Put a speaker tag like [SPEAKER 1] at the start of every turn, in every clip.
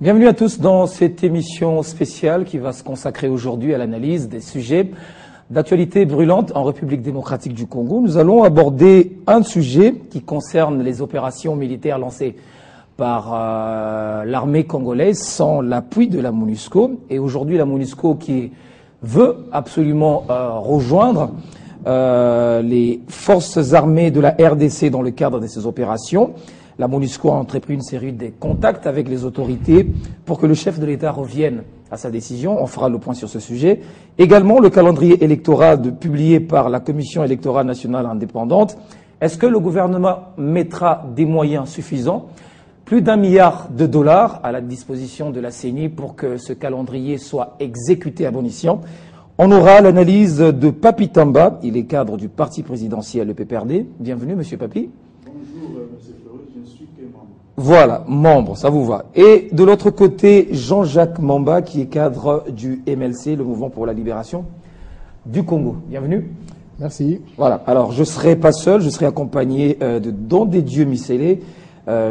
[SPEAKER 1] Bienvenue à tous dans cette émission spéciale qui va se consacrer aujourd'hui à l'analyse des sujets d'actualité brûlante en République démocratique du Congo. Nous allons aborder un sujet qui concerne les opérations militaires lancées par l'armée congolaise sans l'appui de la MONUSCO. Et aujourd'hui, la MONUSCO qui veut absolument rejoindre les forces armées de la RDC dans le cadre de ces opérations. La MONUSCO a entrepris une série de contacts avec les autorités pour que le chef de l'État revienne à sa décision. On fera le point sur ce sujet. Également, le calendrier électoral publié par la Commission électorale nationale indépendante. Est-ce que le gouvernement mettra des moyens suffisants, plus d'1 milliard de dollars à la disposition de la CENI pour que ce calendrier soit exécuté à bon escient? On aura l'analyse de Papi Tamba. Il est cadre du parti présidentiel, le PPRD. Bienvenue, monsieur Papi.
[SPEAKER 2] Bonjour, monsieur Fleury, je ne suis que membre.
[SPEAKER 1] Voilà, membre, ça vous va. Et de l'autre côté, Jean-Jacques Mamba, qui est cadre du MLC, le Mouvement pour la Libération du Congo. Bienvenue.
[SPEAKER 3] Merci.
[SPEAKER 1] Voilà, alors je ne serai pas seul, je serai accompagné de Don des Dieux Micélé,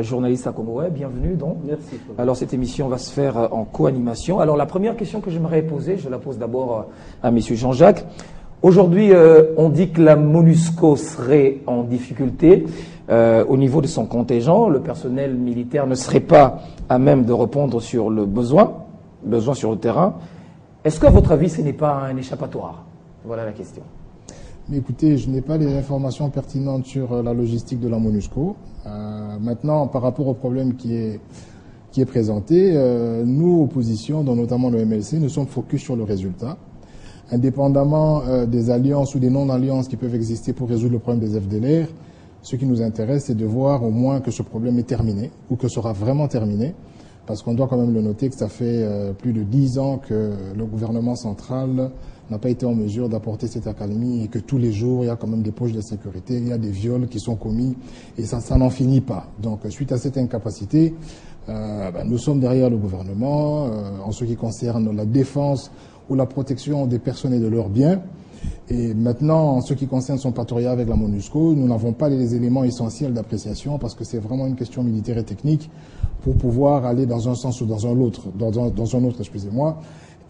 [SPEAKER 1] journaliste à Congo Web. Bienvenue, Don.
[SPEAKER 2] Merci. Fleury.
[SPEAKER 1] Alors cette émission va se faire en co-animation. Alors la première question que j'aimerais poser, je la pose d'abord à monsieur Jean-Jacques. Aujourd'hui, on dit que la MONUSCO serait en difficulté au niveau de son contingent. Le personnel militaire ne serait pas à même de répondre sur le besoin sur le terrain. Est-ce qu'à votre avis, ce n'est pas un échappatoire? Voilà la question.
[SPEAKER 3] Mais écoutez, je n'ai pas les informations pertinentes sur la logistique de la MONUSCO. Maintenant, par rapport au problème qui est présenté, nous, opposition, dont notamment le MLC, nous sommes focus sur le résultat. Indépendamment des alliances ou des non-alliances qui peuvent exister pour résoudre le problème des FDLR, ce qui nous intéresse, c'est de voir au moins que ce problème est terminé, ou que sera vraiment terminé, parce qu'on doit quand même le noter que ça fait plus de 10 ans que le gouvernement central n'a pas été en mesure d'apporter cette accalmie et que tous les jours, il y a quand même des poches de sécurité, il y a des viols qui sont commis, et ça n'en finit pas. Donc, suite à cette incapacité, nous sommes derrière le gouvernement en ce qui concerne la défense ou la protection des personnes et de leurs biens. Et maintenant, en ce qui concerne son partenariat avec la MONUSCO, nous n'avons pas les éléments essentiels d'appréciation parce que c'est vraiment une question militaire et technique pour pouvoir aller dans un sens ou dans un autre, excusez-moi.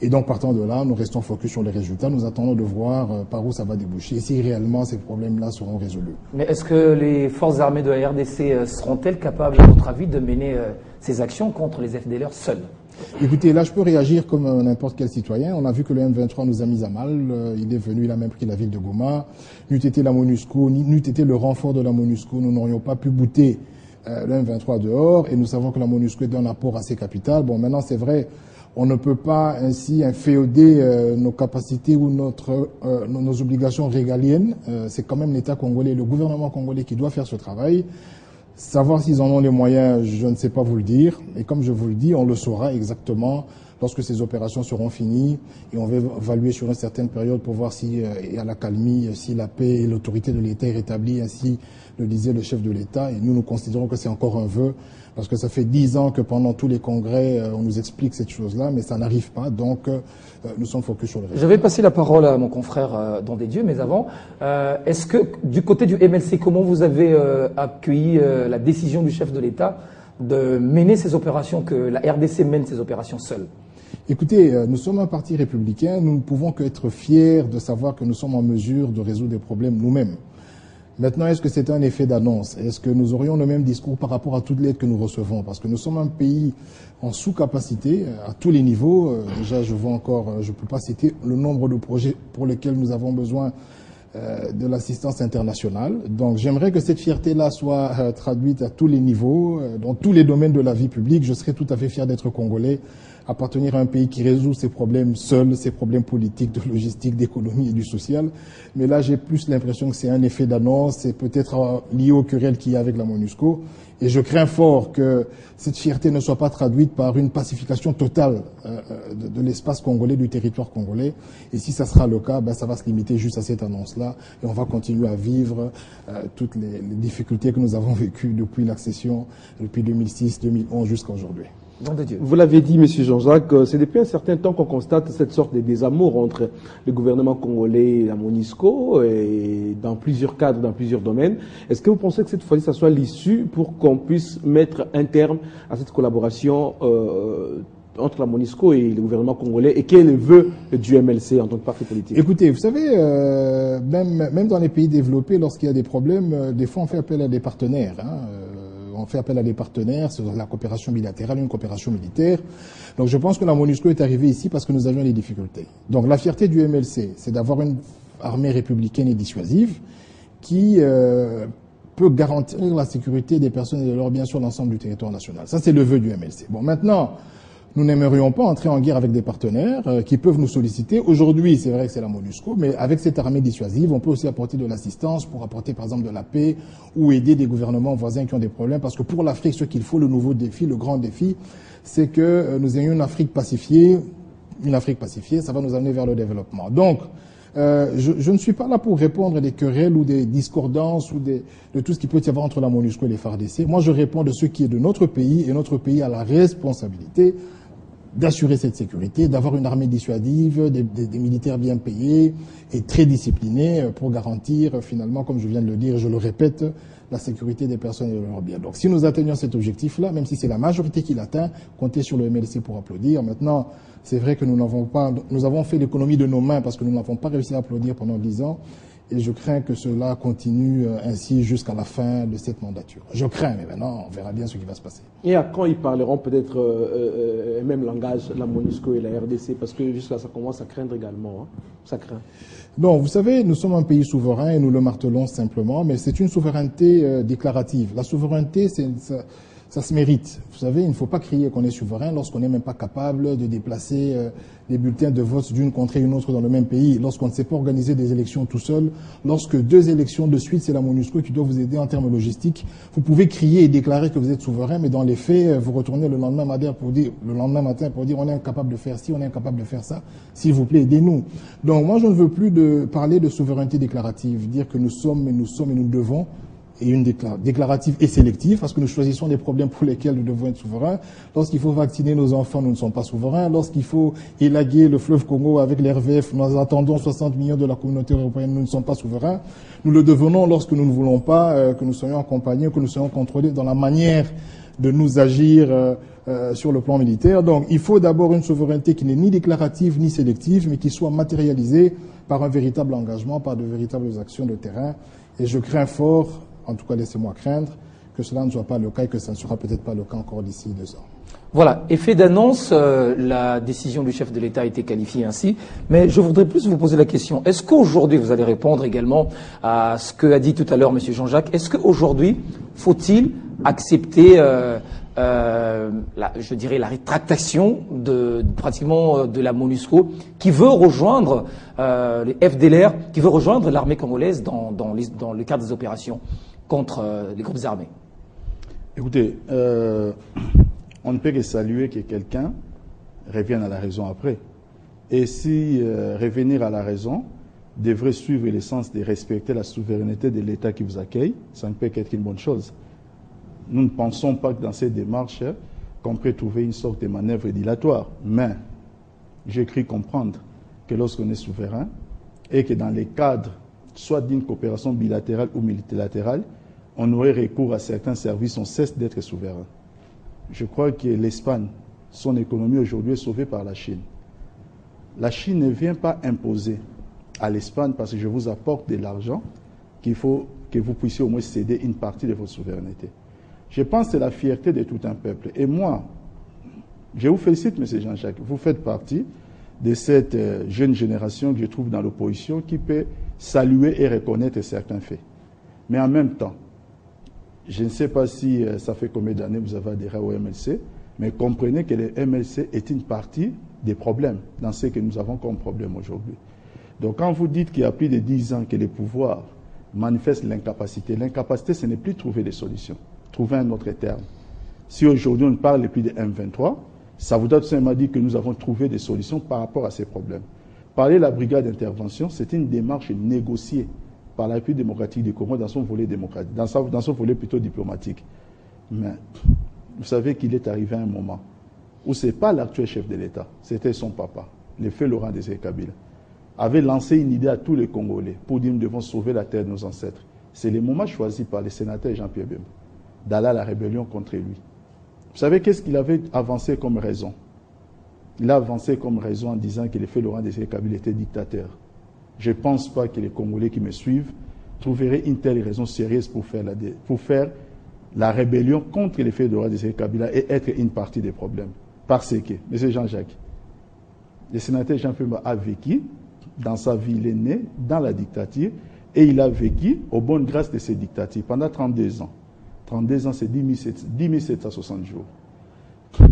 [SPEAKER 3] Et donc, partant de là, nous restons focus sur les résultats. Nous attendons de voir par où ça va déboucher et si réellement ces problèmes-là seront résolus.
[SPEAKER 1] Mais est-ce que les forces armées de la RDC seront-elles capables, à votre avis, de mener ces actions contre les FDLR seules?
[SPEAKER 3] Écoutez, là, je peux réagir comme n'importe quel citoyen. On a vu que le M23 nous a mis à mal. Il est venu, il a même pris la ville de Goma. N'eût été la MONUSCO, n'eût été le renfort de la MONUSCO, nous n'aurions pas pu bouter le M23 dehors. Et nous savons que la MONUSCO est un apport assez capital. Bon, maintenant, c'est vrai, on ne peut pas ainsi inféoder nos capacités ou nos obligations régaliennes. C'est quand même l'État congolais, le gouvernement congolais qui doit faire ce travail. Savoir s'ils en ont les moyens, je ne sais pas vous le dire. Et comme je vous le dis, on le saura exactement lorsque ces opérations seront finies. Et on va évaluer sur une certaine période pour voir s'il y a l'accalmie, si la paix et l'autorité de l'État est rétablie, ainsi le disait le chef de l'État. Et nous considérons que c'est encore un vœu. Parce que ça fait 10 ans que pendant tous les congrès, on nous explique cette chose-là, mais ça n'arrive pas. Donc, nous sommes focus sur le résultat.
[SPEAKER 1] Je vais passer la parole à mon confrère Don des Dieux, mais avant, est-ce que du côté du MLC, comment vous avez accueilli la décision du chef de l'État de mener ces opérations, que la RDC mène ces opérations seule?
[SPEAKER 3] Écoutez, nous sommes un parti républicain, nous ne pouvons qu'être fiers de savoir que nous sommes en mesure de résoudre des problèmes nous-mêmes. Maintenant, est-ce que c'est un effet d'annonce? Est-ce que nous aurions le même discours par rapport à toute l'aide que nous recevons? Parce que nous sommes un pays en sous-capacité à tous les niveaux. Déjà, je peux pas citer le nombre de projets pour lesquels nous avons besoin de l'assistance internationale. Donc, j'aimerais que cette fierté-là soit traduite à tous les niveaux, dans tous les domaines de la vie publique. Je serais tout à fait fier d'être congolais, appartenir à un pays qui résout ses problèmes seul, ses problèmes politiques, de logistique, d'économie et du social. Mais là, j'ai plus l'impression que c'est un effet d'annonce, c'est peut-être lié aux querelles qu'il y a avec la MONUSCO. Et je crains fort que cette fierté ne soit pas traduite par une pacification totale de l'espace congolais, du territoire congolais. Et si ça sera le cas, ça va se limiter juste à cette annonce-là. Et on va continuer à vivre toutes les difficultés que nous avons vécues depuis l'accession, depuis 2006, 2011 jusqu'à aujourd'hui.
[SPEAKER 1] Nom de Dieu.
[SPEAKER 4] Vous l'avez dit, M. Jean-Jacques, c'est depuis un certain temps qu'on constate cette sorte de désamour entre le gouvernement congolais et la MONUSCO, et dans plusieurs cadres, dans plusieurs domaines. Est-ce que vous pensez que cette fois-ci, ça soit l'issue pour qu'on puisse mettre un terme à cette collaboration entre la MONUSCO et le gouvernement congolais, et quel est le vœu du MLC en tant que parti politique?
[SPEAKER 3] Écoutez, vous savez, même dans les pays développés, lorsqu'il y a des problèmes, des fois on fait appel à des partenaires. On fait appel à des partenaires, c'est la coopération bilatérale, une coopération militaire. Donc je pense que la MONUSCO est arrivée ici parce que nous avions des difficultés. Donc la fierté du MLC, c'est d'avoir une armée républicaine et dissuasive qui peut garantir la sécurité des personnes et de leurs biens sur l'ensemble du territoire national. Ça, c'est le vœu du MLC. Bon, maintenant, nous n'aimerions pas entrer en guerre avec des partenaires qui peuvent nous solliciter. Aujourd'hui, c'est vrai que c'est la MONUSCO, mais avec cette armée dissuasive, on peut aussi apporter de l'assistance pour apporter par exemple de la paix ou aider des gouvernements voisins qui ont des problèmes. Parce que pour l'Afrique, ce qu'il faut, le nouveau défi, le grand défi, c'est que nous ayons une Afrique pacifiée. Une Afrique pacifiée, ça va nous amener vers le développement. Donc, je ne suis pas là pour répondre à des querelles ou des discordances ou de tout ce qu'il peut y avoir entre la MONUSCO et les FARDC. Moi, je réponds de ce qui est de notre pays, et notre pays a la responsabilité d'assurer cette sécurité, d'avoir une armée dissuasive, des militaires bien payés et très disciplinés pour garantir finalement, comme je viens de le dire, je le répète, la sécurité des personnes et de leurs biens. Donc si nous atteignons cet objectif-là, même si c'est la majorité qui l'atteint, comptez sur le MLC pour applaudir. Maintenant, c'est vrai que nous avons fait l'économie de nos mains parce que nous n'avons pas réussi à applaudir pendant 10 ans. Et je crains que cela continue ainsi jusqu'à la fin de cette mandature. Je crains, mais maintenant, on verra bien ce qui va se passer.
[SPEAKER 4] Et à quand ils parleront peut-être même langage, la MONUSCO et la RDC, parce que jusqu'à ça commence à craindre également. Hein. Ça craint.
[SPEAKER 3] Non, vous savez, nous sommes un pays souverain et nous le martelons simplement, mais c'est une souveraineté déclarative. La souveraineté, ça se mérite. Vous savez, il ne faut pas crier qu'on est souverain lorsqu'on n'est même pas capable de déplacer les bulletins de vote d'une contrée à une autre dans le même pays, lorsqu'on ne sait pas organiser des élections tout seul, lorsque 2 élections de suite, c'est la MONUSCO qui doit vous aider en termes logistiques. Vous pouvez crier et déclarer que vous êtes souverain, mais dans les faits, vous retournez le lendemain matin pour dire on est incapable de faire ci, on est incapable de faire ça. S'il vous plaît, aidez-nous. Donc moi, je ne veux plus parler de souveraineté déclarative, dire que nous sommes et nous devons, et une déclarative et sélective, parce que nous choisissons des problèmes pour lesquels nous devons être souverains. Lorsqu'il faut vacciner nos enfants, nous ne sommes pas souverains. Lorsqu'il faut élaguer le fleuve Congo avec les RVF, nous attendons 60 millions de la communauté européenne, nous ne sommes pas souverains. Nous le devenons lorsque nous ne voulons pas que nous soyons accompagnés, que nous soyons contrôlés dans la manière de nous agir sur le plan militaire. Donc il faut d'abord une souveraineté qui n'est ni déclarative ni sélective, mais qui soit matérialisée par un véritable engagement, par de véritables actions de terrain. Et je crains fort, en tout cas, laissez-moi craindre que cela ne soit pas le cas et que ça ne sera peut-être pas le cas encore d'ici 2 ans.
[SPEAKER 1] Voilà, effet d'annonce, la décision du chef de l'État a été qualifiée ainsi, mais je voudrais plus vous poser la question, est-ce qu'aujourd'hui, vous allez répondre également à ce qu'a dit tout à l'heure M. Jean-Jacques, est-ce qu'aujourd'hui, faut-il accepter, je dirais, la rétractation pratiquement de la MONUSCO qui veut rejoindre les FDLR, qui veut rejoindre l'armée congolaise dans le cadre des opérations contre les groupes armés?
[SPEAKER 2] Écoutez, on ne peut que saluer que quelqu'un revienne à la raison après. Et si revenir à la raison devrait suivre l'essence de respecter la souveraineté de l'État qui vous accueille, ça ne peut qu'être une bonne chose. Nous ne pensons pas que dans cette démarche, qu'on peut trouver une sorte de manœuvre dilatoire. Mais j'ai cru comprendre que lorsqu'on est souverain et que dans les cadres, soit d'une coopération bilatérale ou multilatérale, on aurait recours à certains services, on cesse d'être souverain. Je crois que l'Espagne, son économie aujourd'hui est sauvée par la Chine. La Chine ne vient pas imposer à l'Espagne parce que je vous apporte de l'argent qu'il faut que vous puissiez au moins céder une partie de votre souveraineté. Je pense que c'est la fierté de tout un peuple. Et moi, je vous félicite, M. Jean-Jacques. Vous faites partie de cette jeune génération que je trouve dans l'opposition qui peut saluer et reconnaître certains faits. Mais en même temps, je ne sais pas si ça fait combien d'années vous avez adhéré au MLC, mais comprenez que le MLC est une partie des problèmes dans ce que nous avons comme problème aujourd'hui. Donc quand vous dites qu'il y a plus de 10 ans que les pouvoirs manifestent l'incapacité, l'incapacité, ce n'est plus trouver des solutions, trouver un autre terme. Si aujourd'hui on ne parle plus de M23, ça voudrait tout simplement dire que nous avons trouvé des solutions par rapport à ces problèmes. Parler de la brigade d'intervention, c'est une démarche négociée par la République démocratique du Congo dans son volet démocratique, dans son volet plutôt diplomatique. Mais vous savez qu'il est arrivé un moment où ce n'est pas l'actuel chef de l'État, c'était son papa, le feu Laurent Désiré Kabila, avait lancé une idée à tous les Congolais pour dire nous devons sauver la terre de nos ancêtres. C'est le moment choisi par le sénateur Jean-Pierre Bemba d'aller à la rébellion contre lui. Vous savez qu'est-ce qu'il avait avancé comme raison? Il a avancé comme raison en disant que le feu Laurent Désiré Kabila était dictateur. Je ne pense pas que les Congolais qui me suivent trouveraient une telle raison sérieuse pour faire la rébellion contre le feu Laurent Désiré Kabila et être une partie des problèmes. Parce que, M. Jean-Jacques, le sénateur Jean-Pierre Bemba a vécu, dans sa vie, il est né dans la dictature et il a vécu aux bonnes grâces de ces dictatures pendant 32 ans. 32 ans, c'est 10 760 jours.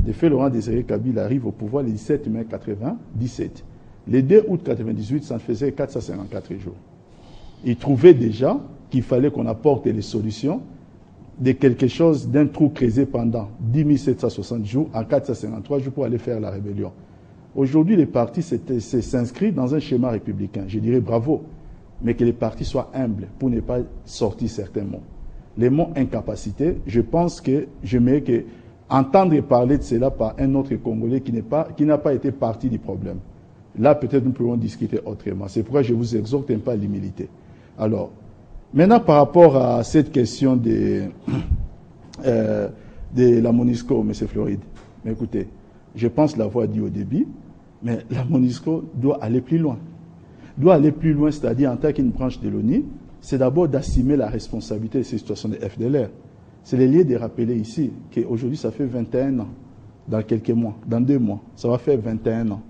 [SPEAKER 2] Le feu Laurent Désiré Kabila arrive au pouvoir le 17 mai 1997. Le 2 août 1998, ça faisait 454 jours. Il trouvait déjà qu'il fallait qu'on apporte les solutions de quelque chose, d'un trou creusé pendant 10 760 jours à 453 jours pour aller faire la rébellion. Aujourd'hui, les partis s'inscrivent dans un schéma républicain. Je dirais bravo, mais que les partis soient humbles pour ne pas sortir certains mots. Les mots incapacité, je pense que j'aimerais que entendre parler de cela par un autre Congolais qui n'a pas été partie du problème. Là, peut-être nous pouvons discuter autrement. C'est pourquoi je vous exhorte un peu à l'humilité. Alors, maintenant, par rapport à cette question de la MONUSCO, M. Floride, mais écoutez, je pense l'avoir dit au début, mais la MONUSCO doit aller plus loin. Doit aller plus loin, c'est-à-dire en tant qu'une branche de l'ONU, c'est d'abord d'assumer la responsabilité de ces situations de FDLR. C'est le lieu de rappeler ici qu'aujourd'hui, ça fait 21 ans, dans quelques mois, dans 2 mois, ça va faire 21 ans,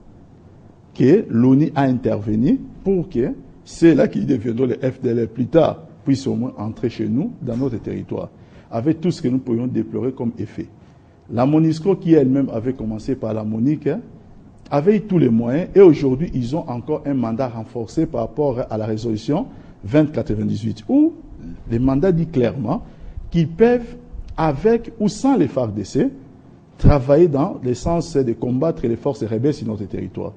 [SPEAKER 2] que l'ONU a intervenu pour que ceux-là qui deviendront les FDLR plus tard puissent au moins entrer chez nous, dans notre territoire, avec tout ce que nous pourrions déplorer comme effet. La MONUSCO, qui elle-même avait commencé par la MONUC, avait eu tous les moyens et aujourd'hui, ils ont encore un mandat renforcé par rapport à la résolution 2098, où le mandat dit clairement qu'ils peuvent, avec ou sans les FARDC, travailler dans le sens de combattre les forces rebelles sur notre territoire.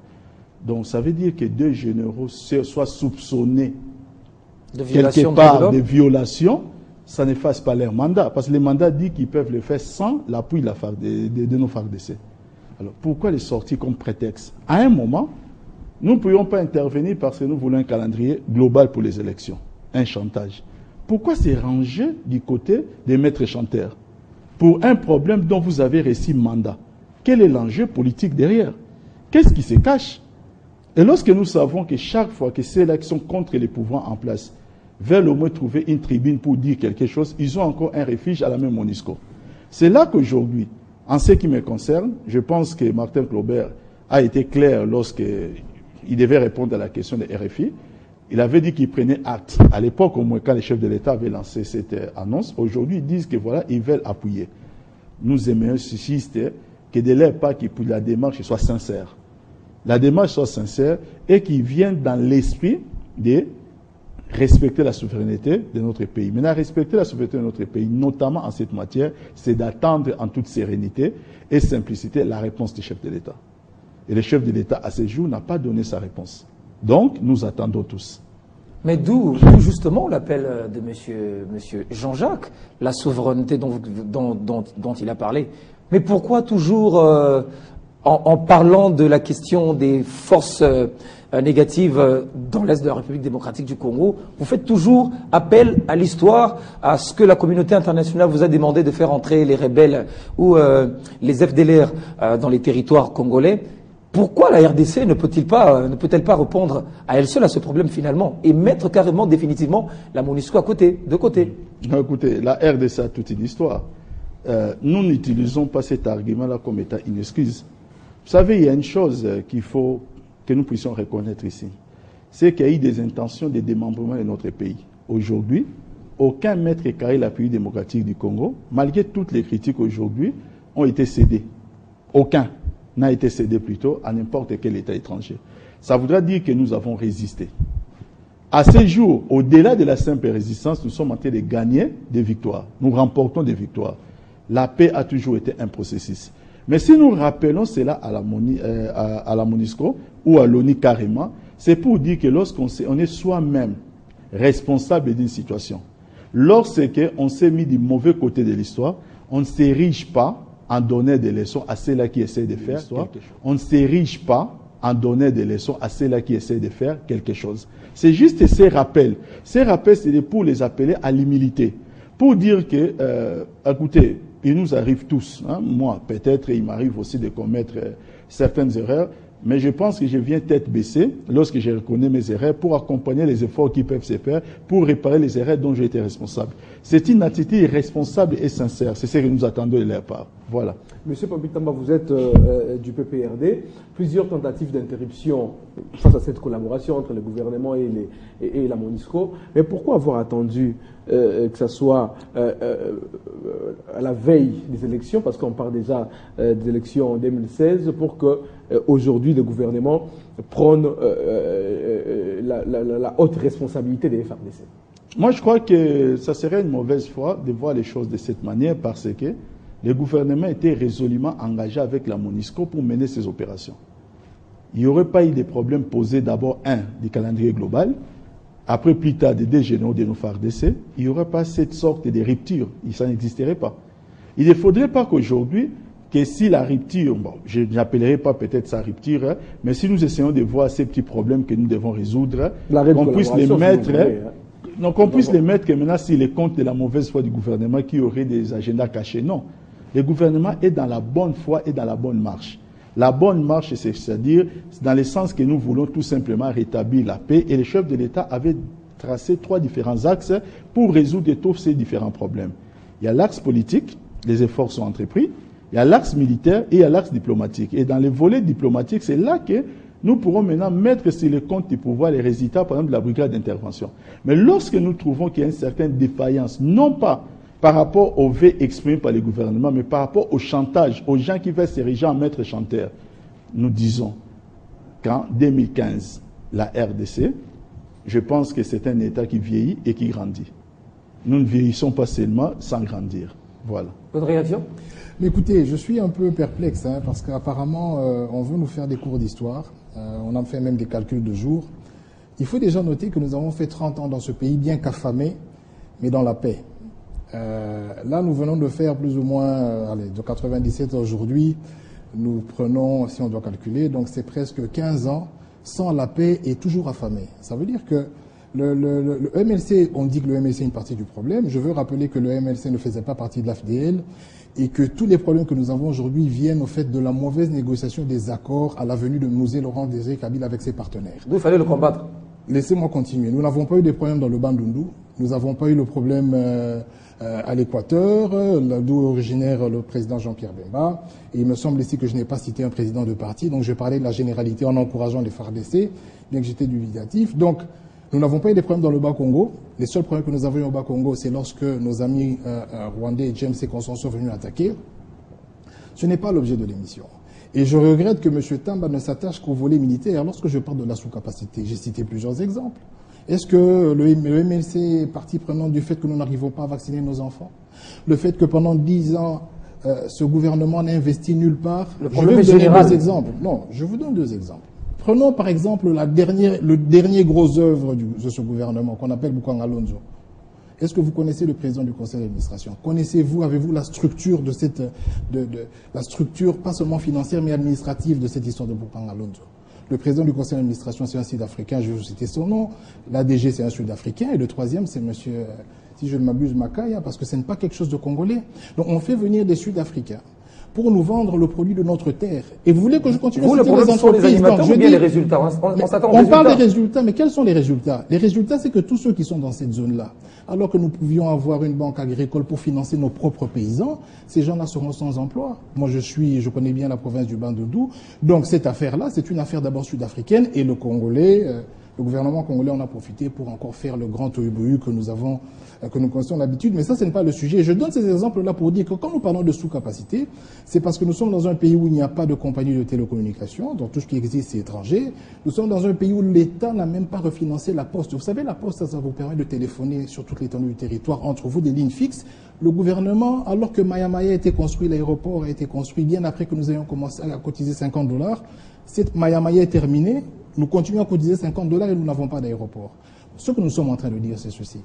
[SPEAKER 2] Donc, ça veut dire que 2 généraux soient soupçonnés quelque part de violation, ça n'efface pas leur mandat. Parce que le mandat dit qu'ils peuvent le faire sans l'appui de nos FARDC. Alors, pourquoi les sortir comme prétexte? À un moment, nous ne pouvions pas intervenir parce que nous voulons un calendrier global pour les élections. Un chantage. Pourquoi se ranger du côté des maîtres chanteurs? Pour un problème dont vous avez reçu mandat. Quel est l'enjeu politique derrière? Qu'est-ce qui se cache? Et lorsque nous savons que chaque fois que ceux-là qui sont contre les pouvoirs en place veulent au moins trouver une tribune pour dire quelque chose, ils ont encore un refuge à la même MONUSCO. C'est là qu'aujourd'hui, en ce qui me concerne, je pense que Martin Claubert a été clair lorsqu'il devait répondre à la question de RFI. Il avait dit qu'il prenait acte. À l'époque, au moins, quand les chefs de l'État avaient lancé cette annonce, aujourd'hui, ils disent que voilà, ils veulent appuyer. Nous aimerions insister que de leur part, que la démarche soit sincère. La démarche soit sincère et qu'il vienne dans l'esprit de respecter la souveraineté de notre pays. Maintenant, respecter la souveraineté de notre pays, notamment en cette matière, c'est d'attendre en toute sérénité et simplicité la réponse du chef de l'État. Et le chef de l'État, à ce jour, n'a pas donné sa réponse. Donc, nous attendons tous.
[SPEAKER 1] Mais d'où justement l'appel de monsieur Jean-Jacques, la souveraineté dont il a parlé. Mais pourquoi toujours, en parlant de la question des forces négatives dans l'Est de la République démocratique du Congo, vous faites toujours appel à l'histoire, à ce que la communauté internationale vous a demandé de faire entrer les rebelles ou les FDLR dans les territoires congolais? Pourquoi la RDC ne peut-elle pas répondre à elle seule à ce problème finalement et mettre carrément, définitivement, la MONUSCO de côté?
[SPEAKER 2] Non, écoutez, la RDC a toute une histoire. Nous n'utilisons pas cet argument-là comme étant une excuse. Vous savez, il y a une chose qu'il faut que nous puissions reconnaître ici. C'est qu'il y a eu des intentions de démembrement de notre pays. Aujourd'hui, aucun mètre carré de la République démocratique du Congo, malgré toutes les critiques aujourd'hui, ont été cédés. Aucun n'a été cédé plutôt à n'importe quel État étranger. Ça voudra dire que nous avons résisté. À ce jour, au-delà de la simple résistance, nous sommes en train de gagner des victoires. Nous remportons des victoires. La paix a toujours été un processus. Mais si nous rappelons cela à la MONUSCO ou à l'ONU carrément, c'est pour dire que lorsqu'on est soi-même responsable d'une situation, lorsqu'on s'est mis du mauvais côté de l'histoire, on ne s'érige pas en donner des leçons à ceux-là qui essaient de faire quelque chose. On ne s'érige pas en donner des leçons à ceux-là qui essaient de faire quelque chose. C'est juste ces rappels. Ces rappels, c'est pour les appeler à l'humilité. Pour dire que, écoutez, il nous arrive tous, hein, moi peut-être, il m'arrive aussi de commettre certaines erreurs, mais je pense que je viens tête baissée lorsque je reconnais mes erreurs pour accompagner les efforts qui peuvent se faire pour réparer les erreurs dont j'ai été responsable. C'est une attitude responsable et sincère. C'est ce que nous attendons de leur part. Voilà.
[SPEAKER 4] Monsieur Pambitamba, vous êtes du PPRD. Plusieurs tentatives d'interruption face à cette collaboration entre le gouvernement et la MONUSCO. Mais pourquoi avoir attendu que ce soit à la veille des élections, parce qu'on parle déjà des élections en 2016, pour que aujourd'hui le gouvernement prenne la haute responsabilité des FARDC?
[SPEAKER 2] Moi, je crois que ça serait une mauvaise foi de voir les choses de cette manière, parce que le gouvernement était résolument engagé avec la MONUSCO pour mener ces opérations. Il n'y aurait pas eu de problème posé d'abord, du calendrier global, après plus tard des deux généraux de nos FARDC, il n'y aurait pas cette sorte de rupture, ça n'existerait pas. Il ne faudrait pas qu'aujourd'hui, que si la rupture, bon, je n'appellerai pas peut-être sa rupture, hein, mais si nous essayons de voir ces petits problèmes que nous devons résoudre, qu'on puisse les mettre, non, qu'on puisse les mettre que maintenant c'est les comptes de la mauvaise foi du gouvernement qui aurait des agendas cachés. Non. Le gouvernement est dans la bonne foi et dans la bonne marche. La bonne marche, c'est-à-dire dans le sens que nous voulons tout simplement rétablir la paix, et le chef de l'État avait tracé 3 différents axes pour résoudre tous ces différents problèmes. Il y a l'axe politique, les efforts sont entrepris, il y a l'axe militaire et il y a l'axe diplomatique. Et dans les volets diplomatiques, c'est là que nous pourrons maintenant mettre sur le compte du pouvoir les résultats, par exemple, de la brigade d'intervention. Mais lorsque nous trouvons qu'il y a une certaine défaillance, non pas par rapport aux vœux exprimés par le gouvernement, mais par rapport au chantage, aux gens qui veulent s'ériger en maître chanteur, nous disons qu'en 2015, la RDC, je pense que c'est un État qui vieillit et qui grandit. Nous ne vieillissons pas seulement sans grandir. Voilà.
[SPEAKER 1] Votre réaction?
[SPEAKER 3] Mais écoutez, je suis un peu perplexe, hein, parce qu'apparemment, on veut nous faire des cours d'histoire. On a fait même des calculs de jours. Il faut déjà noter que nous avons fait 30 ans dans ce pays, bien qu'affamé, mais dans la paix. Là, nous venons de faire plus ou moins, de 97 à aujourd'hui, nous prenons, si on doit calculer, donc c'est presque 15 ans sans la paix et toujours affamé. Ça veut dire que le MLC, on dit que le MLC est une partie du problème. Je veux rappeler que le MLC ne faisait pas partie de l'AFDL et que tous les problèmes que nous avons aujourd'hui viennent au fait de la mauvaise négociation des accords à la venue de Mosé Laurent Désiré Kabila avec ses partenaires.
[SPEAKER 1] Vous, il fallait le combattre.
[SPEAKER 3] Laissez-moi continuer. Nous n'avons pas eu de problème dans le Bandundu. Nous n'avons pas eu le problème à l'Équateur, d'où est originaire le président Jean-Pierre Bemba. Et il me semble ici que je n'ai pas cité un président de parti, donc je parlais de la généralité en encourageant les FARDC, bien que j'étais dubitatif. Donc, nous n'avons pas eu de problèmes dans le Bas-Congo. Les seuls problèmes que nous avons eu au Bas-Congo, c'est lorsque nos amis rwandais, James et Constant, sont venus attaquer. Ce n'est pas l'objet de l'émission. Et je regrette que M. Tamba ne s'attache qu'au volet militaire. Lorsque je parle de la sous-capacité, j'ai cité plusieurs exemples. Est-ce que le MLC est partie prenante du fait que nous n'arrivons pas à vacciner nos enfants? Le fait que pendant 10 ans, ce gouvernement n'a investi nulle part?
[SPEAKER 1] Le problème est général.
[SPEAKER 3] Deux exemples. Non, je vous donne 2 exemples. Prenons par exemple le dernier gros œuvre de ce gouvernement qu'on appelle Bukanga Lonzo. Est-ce que vous connaissez le président du conseil d'administration? Connaissez-vous, avez-vous la structure de cette, la structure pas seulement financière mais administrative de cette histoire de Bukanga Lonzo? Le président du conseil d'administration, c'est un Sud-Africain, je vais vous citer son nom. L'ADG, c'est un Sud-Africain. Et le troisième, c'est monsieur, si je ne m'abuse, Makaya, parce que ce n'est pas quelque chose de congolais. Donc on fait venir des Sud-Africains pour nous vendre le produit de notre terre. Et vous voulez que je continue à citer les entreprises?
[SPEAKER 1] Sont les animateurs ou bien les résultats? On s'attend aux résultats.
[SPEAKER 3] On parle des résultats, mais quels sont les résultats? Les résultats, c'est que tous ceux qui sont dans cette zone-là, alors que nous pouvions avoir une banque agricole pour financer nos propres paysans, ces gens-là seront sans emploi. Moi, je connais bien la province du Bandundu. Donc, cette affaire-là, c'est une affaire d'abord sud-africaine et le Congolais, le gouvernement congolais en a profité pour encore faire le grand tohu-bohu que nous connaissons l'habitude. Mais ça, ce n'est pas le sujet. Je donne ces exemples-là pour dire que quand nous parlons de sous-capacité, c'est parce que nous sommes dans un pays où il n'y a pas de compagnie de télécommunications, donc tout ce qui existe, c'est étranger. Nous sommes dans un pays où l'État n'a même pas refinancé la poste. Vous savez, la poste, ça vous permet de téléphoner sur toute l'étendue du territoire entre vous, des lignes fixes. Le gouvernement, alors que Maya Maya a été construit, l'aéroport a été construit bien après que nous ayons commencé à cotiser $50, cette Maya Maya est terminée, nous continuons à cotiser $50 et nous n'avons pas d'aéroport. Ce que nous sommes en train de dire, c'est ceci.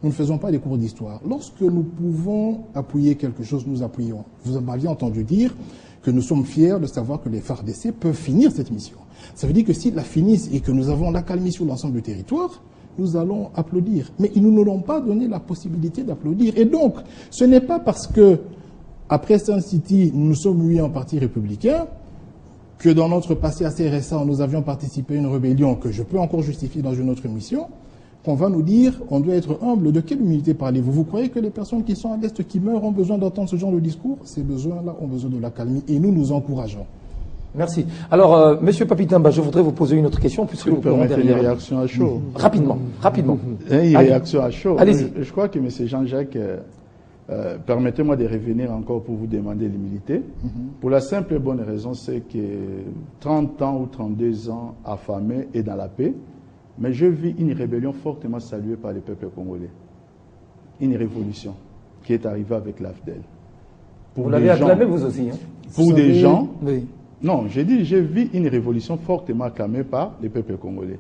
[SPEAKER 3] nous ne faisons pas des cours d'histoire. Lorsque nous pouvons appuyer quelque chose, nous appuyons. Vous m'aviez entendu dire que nous sommes fiers de savoir que les FARDC peuvent finir cette mission. Ça veut dire que s'ils la finissent et que nous avons l'accalmie sur l'ensemble du territoire, nous allons applaudir. Mais ils ne nous ont pas donné la possibilité d'applaudir. Et donc, ce n'est pas parce que, après Sun City, nous nous sommes mués en parti républicain, que dans notre passé assez récent, nous avions participé à une rébellion que je peux encore justifier dans une autre mission, qu'on va nous dire, on doit être humble. De quelle humilité parlez-vous? Vous croyez que les personnes qui sont à l'Est, qui meurent, ont besoin d'entendre ce genre de discours? Ces besoins-là ont besoin de l'accalmie et nous nous encourageons.
[SPEAKER 1] Merci. Alors, Monsieur Papitamba, je voudrais vous poser une autre question, puisque vous
[SPEAKER 2] permettez une réaction à chaud.
[SPEAKER 1] Rapidement.
[SPEAKER 2] Une réaction à chaud.
[SPEAKER 1] Allez-y.
[SPEAKER 2] Je crois que M. Jean-Jacques, permettez-moi de revenir encore pour vous demander l'humilité. Pour la simple et bonne raison, c'est que 30 ans ou 32 ans affamés et dans la paix, mais je vis une rébellion fortement saluée par les peuples congolais. Une révolution qui est arrivée avec l'AFDEL.
[SPEAKER 1] Vous l'avez acclamé vous aussi. Hein?
[SPEAKER 2] Pour des gens...
[SPEAKER 1] Oui.
[SPEAKER 2] Non, j'ai dit, j'ai vu une révolution fortement acclamée par les peuples congolais.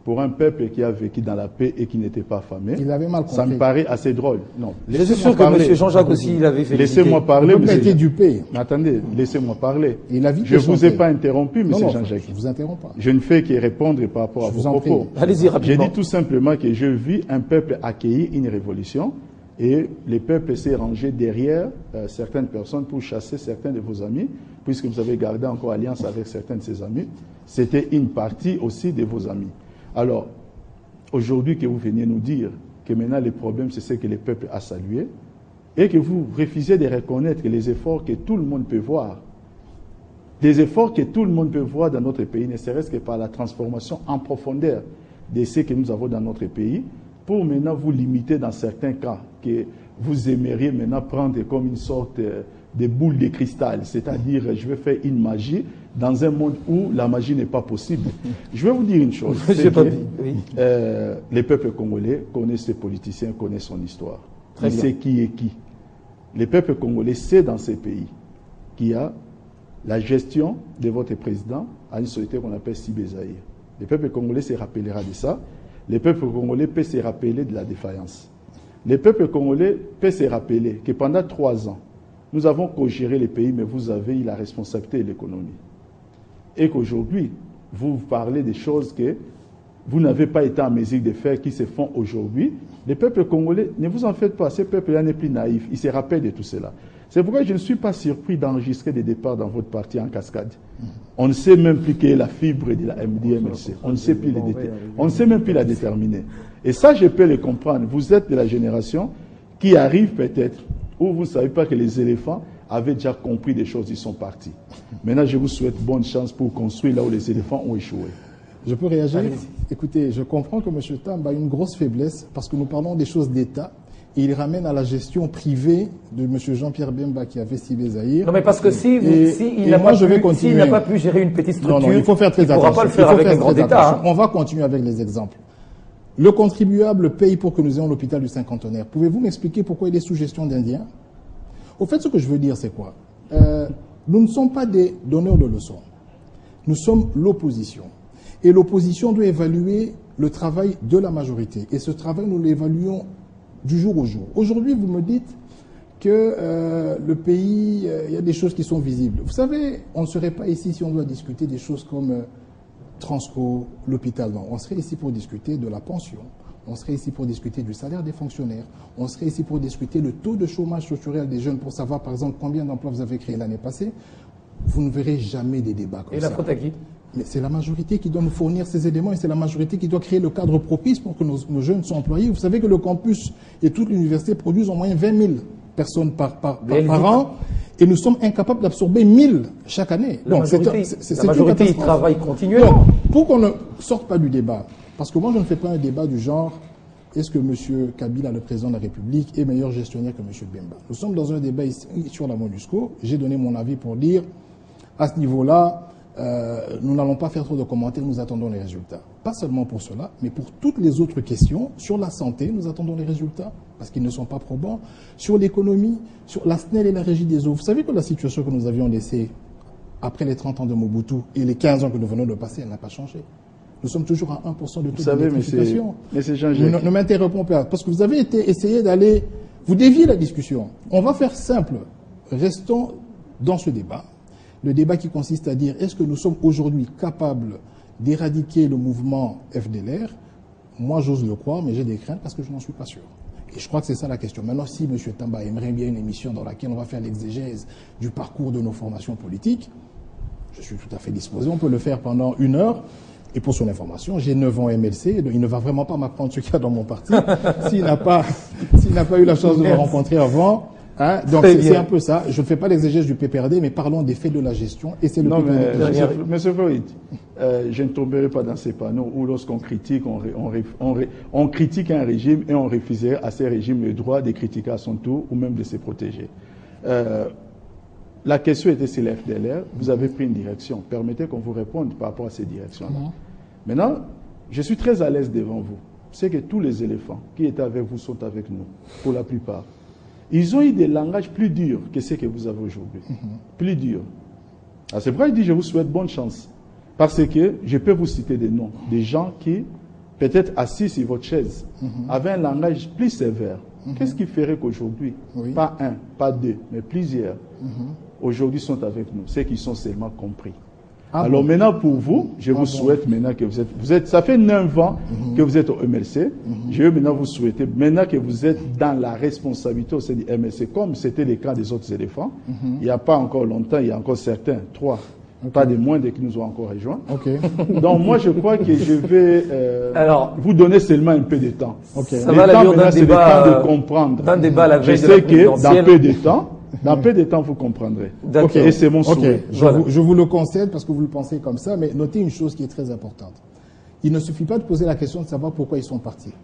[SPEAKER 2] Pour un peuple qui a vécu dans la paix et qui n'était pas affamé,
[SPEAKER 3] il avait mal compris.
[SPEAKER 2] Ça me paraît assez drôle. Non,
[SPEAKER 1] je suis sûr que M. Jean-Jacques aussi, il avait fait.
[SPEAKER 2] Laissez-moi parler,
[SPEAKER 3] M. Jean-Jacques.
[SPEAKER 2] Attendez, laissez-moi parler.
[SPEAKER 3] Je
[SPEAKER 2] ne vous ai pas interrompu, M. Jean-Jacques.
[SPEAKER 3] Je ne vous interromps pas.
[SPEAKER 2] Je ne fais que répondre par rapport à vos propos.
[SPEAKER 1] Allez-y rapidement.
[SPEAKER 2] J'ai dit tout simplement que je vis un peuple accueillir une révolution et le peuple s'est rangé derrière certaines personnes pour chasser certains de vos amis, puisque vous avez gardé encore alliance avec certains de ces amis. C'était une partie aussi de vos amis. Alors, aujourd'hui que vous veniez nous dire que maintenant le problème c'est ce que le peuple a salué et que vous refusez de reconnaître que les efforts que tout le monde peut voir, des efforts que tout le monde peut voir dans notre pays, ne serait-ce que par la transformation en profondeur de ce que nous avons dans notre pays, pour maintenant vous limiter dans certains cas que vous aimeriez maintenant prendre comme une sorte de boule de cristal, c'est-à-dire je vais faire une magie dans un monde où la magie n'est pas possible. Je vais vous dire une chose, les peuples congolais connaissent ces politiciens, connaissent son histoire. Ils savent qui est qui. Les peuples congolais savent dans ces pays qu'il y a la gestion de votre président à une société qu'on appelle Sibé-Zahir. Les peuples congolais se rappellera de ça. Les peuples congolais peuvent se rappeler de la défaillance. Les peuples congolais peuvent se rappeler que pendant 3 ans, nous avons co-géré les pays, mais vous avez eu la responsabilité de l'économie. Et qu'aujourd'hui, vous parlez des choses que vous n'avez pas été en mesure de faire, qui se font aujourd'hui. Les peuples congolais, ne vous en faites pas, ces peuples-là n'est plus naïfs, ils se rappellent de tout cela. C'est pourquoi je ne suis pas surpris d'enregistrer des départs dans votre parti en cascade. On ne sait même plus quelle est la fibre de la MDMLC. On ne sait plus on ne sait même plus la déterminer. Et ça, je peux le comprendre. Vous êtes de la génération qui arrive peut-être, où vous ne savez pas que les éléphants avaient déjà compris des choses, ils sont partis. Maintenant, je vous souhaite bonne chance pour construire là où les éléphants ont échoué.
[SPEAKER 3] Je peux réagir? Écoutez, je comprends que M. Tamba a une grosse faiblesse parce que nous parlons des choses d'État. Et il ramène à la gestion privée de M. Jean-Pierre Bemba qui avait Sibé-Zahir.
[SPEAKER 1] Non, mais parce que s'il n'a pas pu gérer une petite structure,
[SPEAKER 3] il faut faire très attention.
[SPEAKER 1] Il ne pourra pas le faire avec un grand État.
[SPEAKER 3] On va continuer avec les exemples. Le contribuable paye pour que nous ayons l'hôpital du Cinquantenaire. Pouvez-vous m'expliquer pourquoi il est sous gestion d'Indiens? Au fait, ce que je veux dire, c'est quoi? Nous ne sommes pas des donneurs de leçons. Nous sommes l'opposition. Et l'opposition doit évaluer le travail de la majorité. Et ce travail, nous l'évaluons du jour au jour. Aujourd'hui, vous me dites que le pays, il y a des choses qui sont visibles. Vous savez, on ne serait pas ici si on doit discuter des choses comme Transco, l'hôpital. Non, on serait ici pour discuter de la pension. On serait ici pour discuter du salaire des fonctionnaires. On serait ici pour discuter le taux de chômage structurel des jeunes pour savoir, par exemple, combien d'emplois vous avez créés l'année passée. Vous ne verrez jamais des débats comme ça.
[SPEAKER 1] Et la faute à qui?
[SPEAKER 3] Mais c'est la majorité qui doit nous fournir ces éléments et c'est la majorité qui doit créer le cadre propice pour que nos jeunes soient employés. Vous savez que le campus et toute l'université produisent en moyenne 20 000 personnes par an et nous sommes incapables d'absorber 1000 chaque année.
[SPEAKER 1] La majorité y travaille continuellement.
[SPEAKER 3] Donc, pour qu'on ne sorte pas du débat, parce que moi je ne fais pas un débat du genre est-ce que M. Kabila, le président de la République, est meilleur gestionnaire que M. Bemba? Nous sommes dans un débat ici sur la MONUSCO. J'ai donné mon avis pour dire à ce niveau-là, nous n'allons pas faire trop de commentaires, nous attendons les résultats. Pas seulement pour cela, mais pour toutes les autres questions. Sur la santé, nous attendons les résultats, parce qu'ils ne sont pas probants. Sur l'économie, sur la SNEL et la régie des eaux. Vous savez que la situation que nous avions laissée après les 30 ans de Mobutu et les 15 ans que nous venons de passer, elle n'a pas changé. Nous sommes toujours à 1% de taux
[SPEAKER 2] Vous savez,
[SPEAKER 3] d'électrification.
[SPEAKER 2] mais c'est Jean-Jacques.
[SPEAKER 3] Ne m'interrompons pas, parce que vous avez essayé d'aller... Vous déviez la discussion. On va faire simple. Restons dans ce débat. Le débat qui consiste à dire, est-ce que nous sommes aujourd'hui capables d'éradiquer le mouvement FDLR? Moi, j'ose le croire, mais j'ai des craintes parce que je n'en suis pas sûr. Et je crois que c'est ça la question. Maintenant, si M. Tamba aimerait bien une émission dans laquelle on va faire l'exégèse du parcours de nos formations politiques, je suis tout à fait disposé. On peut le faire pendant 1 heure. Et pour son information, j'ai 9 ans MLC. Il ne va vraiment pas m'apprendre ce qu'il y a dans mon parti. S'il n'a pas eu la chance de me rencontrer avant. Hein, donc c'est un peu ça. Je ne fais pas l'exégèse du PPRD, mais parlons des faits de la gestion. Et c'est le
[SPEAKER 2] Non,
[SPEAKER 3] PPRD.
[SPEAKER 2] mais M. Voïd, je ne tomberai pas dans ces panneaux où lorsqu'on critique, on critique un régime et on refuserait à ces régimes le droit de critiquer à son tour ou même de se protéger. La question était sur la FDLR. Vous avez pris une direction. Permettez qu'on vous réponde par rapport à ces directions-là. Maintenant, je suis très à l'aise devant vous. C'est que tous les éléphants qui étaient avec vous sont avec nous, pour la plupart. Ils ont eu des langages plus durs que ceux que vous avez aujourd'hui. Plus durs. C'est pourquoi je dis je vous souhaite bonne chance. Parce que je peux vous citer des noms. Des gens qui, peut-être assis sur votre chaise, avaient un langage plus sévère. Qu'est-ce qui ferait qu'aujourd'hui, pas un, pas deux, mais plusieurs, aujourd'hui sont avec nous, ceux qui sont seulement compris. Alors maintenant pour vous, je vous souhaite maintenant que vous êtes, ça fait 9 ans que vous êtes au MLC, je veux maintenant vous souhaiter, maintenant que vous êtes dans la responsabilité au sein du MLC, comme c'était le cas des autres éléphants, il n'y a pas encore longtemps, il y a encore certains, 3, pas des moindres qui nous ont encore rejoints. Donc moi je crois que je vais vous donner seulement un peu de temps.
[SPEAKER 1] Ça va l'allure d'un débat,
[SPEAKER 2] c'est le temps de comprendre.
[SPEAKER 1] Je
[SPEAKER 2] sais que dans peu de temps, vous comprendrez. Et c'est mon souhait.
[SPEAKER 3] Je vous le concède parce que vous le pensez comme ça, mais notez une chose qui est très importante. Il ne suffit pas de poser la question de savoir pourquoi ils sont partis.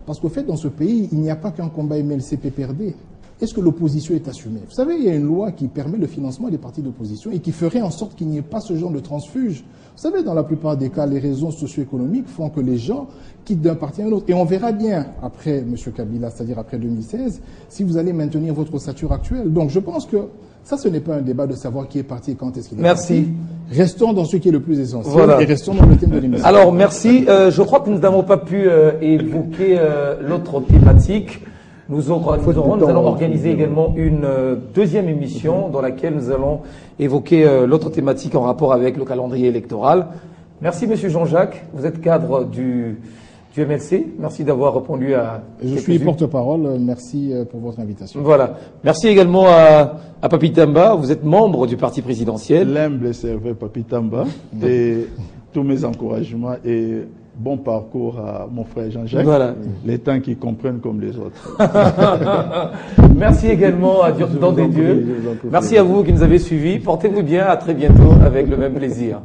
[SPEAKER 3] Parce qu'au fait, dans ce pays, il n'y a pas qu'un combat MLC-PPRD. Est-ce que l'opposition est assumée? Vous savez, il y a une loi qui permet le financement des partis d'opposition et qui ferait en sorte qu'il n'y ait pas ce genre de transfuge. Vous savez, dans la plupart des cas, les raisons socio-économiques font que les gens quittent d'un parti à un autre. Et on verra bien, après M. Kabila, c'est-à-dire après 2016, si vous allez maintenir votre ossature actuelle. Donc je pense que ça, ce n'est pas un débat de savoir qui est parti et quand est-ce qu'il est parti. Restons dans ce qui est le plus essentiel et restons dans le thème de l'émission.
[SPEAKER 1] Alors, merci. Je crois que nous n'avons pas pu évoquer l'autre thématique. Nous allons organiser également une deuxième émission dans laquelle nous allons évoquer l'autre thématique en rapport avec le calendrier électoral. Merci Monsieur Jean-Jacques, vous êtes cadre du MLC. Merci d'avoir répondu à...
[SPEAKER 3] Je suis porte-parole, merci pour votre invitation.
[SPEAKER 1] Voilà. Merci également à Papi Tamba, vous êtes membre du parti présidentiel.
[SPEAKER 2] L'humble serveur Papi Tamba et tous mes encouragements et... bon parcours à mon frère Jean-Jacques, les temps qui comprennent comme les autres.
[SPEAKER 1] Merci également à Dieu des Dieux. Merci à vous qui nous avez suivis. Portez-vous bien, à très bientôt avec le même plaisir.